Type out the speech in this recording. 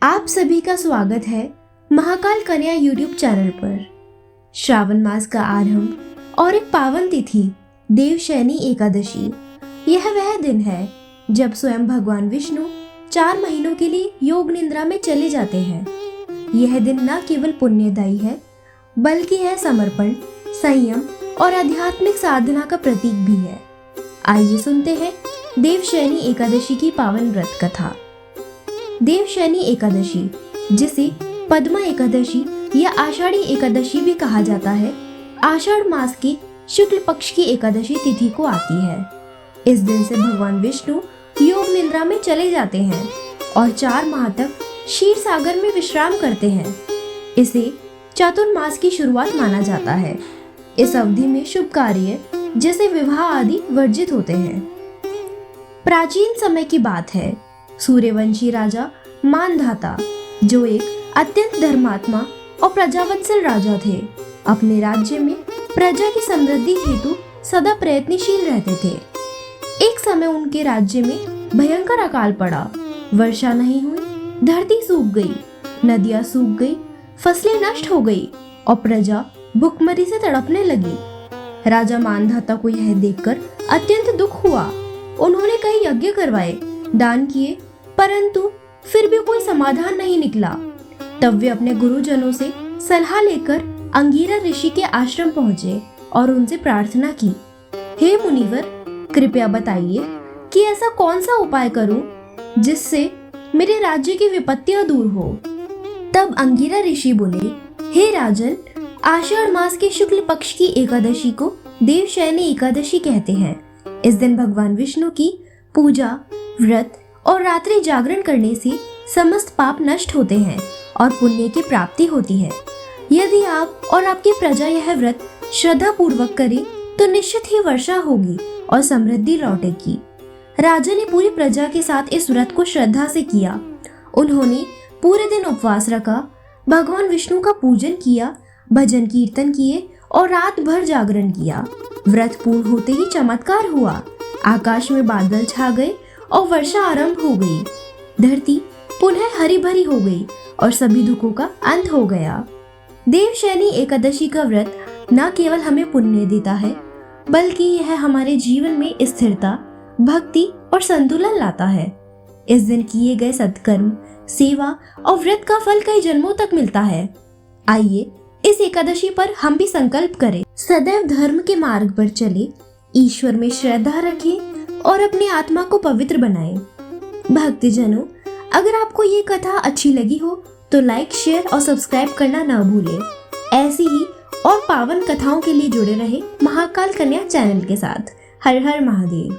आप सभी का स्वागत है महाकाल कन्या यूट्यूब चैनल पर। श्रावण मास का आरंभ और एक पावन तिथि देवशयनी एकादशी, यह वह दिन है जब स्वयं भगवान विष्णु 4 महीनों के लिए योग निद्रा में चले जाते हैं। यह दिन न केवल पुण्यदायी है बल्कि है समर्पण, संयम और आध्यात्मिक साधना का प्रतीक भी है। आइए सुनते हैं देवशयनी एकादशी की पावन व्रत कथा। देवशयनी एकादशी, जिसे पद्मा एकादशी या आषाढ़ी एकादशी भी कहा जाता है, आषाढ़ मास की शुक्ल पक्ष की एकादशी तिथि को आती है। इस दिन से भगवान विष्णु योग निद्रा में चले जाते हैं और 4 माह तक क्षीर सागर में विश्राम करते हैं। इसे चातुर्मास की शुरुआत माना जाता है। इस अवधि में शुभ कार्य जैसे विवाह आदि वर्जित होते हैं। प्राचीन समय की बात है, सूर्यवंशी राजा मानधाता, जो एक अत्यंत धर्मात्मा और प्रजावत्सल राजा थे, अपने राज्य में प्रजा की समृद्धि हेतु सदा प्रयत्नशील रहते थे। एक समय उनके राज्य में भयंकर अकाल पड़ा। वर्षा नहीं हुई, धरती सूख गई, नदियां सूख गई, फसलें नष्ट हो गई और प्रजा भूखमरी से तड़पने लगी। राजा मानधाता को यह देखकर अत्यंत दुख हुआ। उन्होंने कई यज्ञ करवाए, दान किए, परंतु फिर भी कोई समाधान नहीं निकला। तब वे अपने गुरुजनों से सलाह लेकर अंगिरा ऋषि के आश्रम पहुंचे और उनसे प्रार्थना की, हे मुनिवर, कृपया बताइए कि ऐसा कौन सा उपाय करूं जिससे मेरे राज्य की विपत्तियां दूर हो। तब अंगिरा ऋषि बोले, हे राजन, आषाढ़ मास के शुक्ल पक्ष की एकादशी को देवशयनी एकादशी कहते हैं। इस दिन भगवान विष्णु की पूजा, व्रत और रात्रि जागरण करने से समस्त पाप नष्ट होते हैं और पुण्य की प्राप्ति होती है। यदि आप और आपकी प्रजा यह व्रत श्रद्धा पूर्वक करें तो निश्चित ही वर्षा होगी और समृद्धि लौटेगी। राजा ने पूरी प्रजा के साथ इस व्रत को श्रद्धा से किया। उन्होंने पूरे दिन उपवास रखा, भगवान विष्णु का पूजन किया, भजन कीर्तन किए और रात भर जागरण किया। व्रत पूर्ण होते ही चमत्कार हुआ। आकाश में बादल छा गए और वर्षा आरंभ हो गई। धरती पुनः हरी भरी हो गई और सभी दुखों का अंत हो गया। देवशयनी एकादशी का व्रत न केवल हमें पुण्य देता है बल्कि यह हमारे जीवन में स्थिरता, भक्ति और संतुलन लाता है। इस दिन किए गए सत्कर्म, सेवा और व्रत का फल कई जन्मों तक मिलता है। आइए इस एकादशी पर हम भी संकल्प करें, सदैव धर्म के मार्ग पर चले, ईश्वर में श्रद्धा रखें और अपनी आत्मा को पवित्र बनाएं। भक्तजनों, अगर आपको ये कथा अच्छी लगी हो तो लाइक, शेयर और सब्सक्राइब करना ना भूलें। ऐसी ही और पावन कथाओं के लिए जुड़े रहें महाकाल कन्या चैनल के साथ। हर हर महादेव।